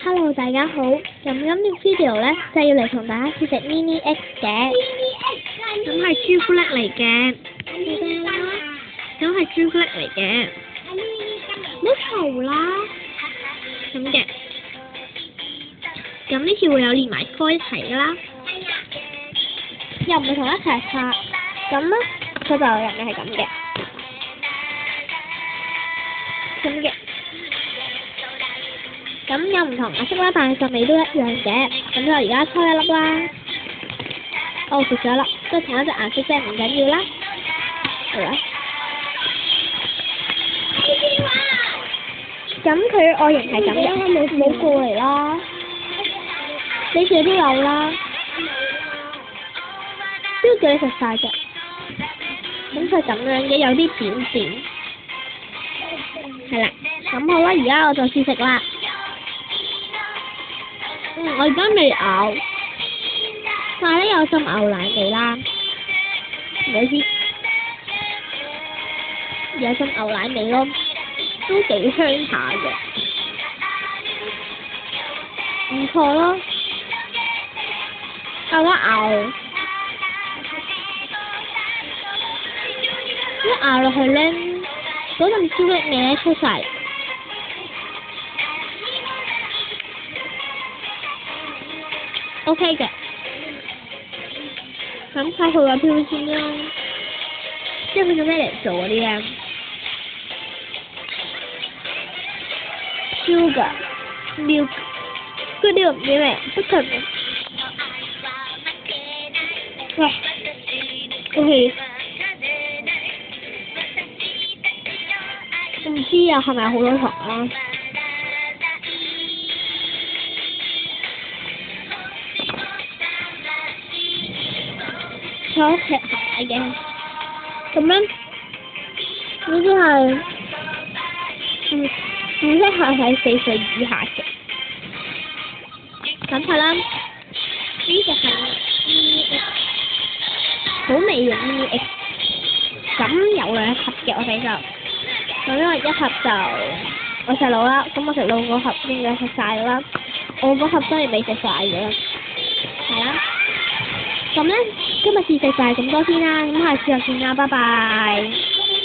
Hello，大家好。咁今條 video 咧就係要嚟同大家試食 Mini X 嘅。咁係朱古力嚟嘅。咁係朱古力嚟嘅。唔好嘈啦。咁嘅。咁呢次會有連埋歌一齊㗎啦。又唔係同一齊拍。咁咧，佢就入面係咁嘅。咁嘅。咁有唔同顏色啦，但係個味都一樣嘅。咁就而家抽一粒啦。哦，食咗一粒，都係同一隻顏色啫，唔緊要啦。係啦。咁佢外形係咁嘅，冇過嚟啦。呢處都有啦。都叫你食晒嘅。咁佢咁樣嘅，有啲扁扁。係啦。咁好啦，而家我就試食啦。我而家未咬，但係咧有陣牛奶味啦，你知有陣牛奶味咯，都幾香下嘅，唔錯咯。有得咬，一咬落去咧，嗰陣朱古力味咧出晒。OK 嘅，咁睇佢個標籤啦，即係佢做咩嚟做嗰啲咧 ？Sugar, milk， 嗰啲唔知咩，不過喂 ，OK， 唔知啊，係咪好多糖啊？好食下嘅，咁樣呢啲係唔適合喺4歲以下食。咁係啦，呢隻係 Mini X， 好味嘅 Mini X。咁有2盒嘅，我哋就，咁因為一盒就我細佬啦，咁我細佬嗰盒應該食晒啦，我嗰盒當然未食晒嘅，係啦。咁咧，今日試食就係咁多先啦，咁下次又見啦，拜拜。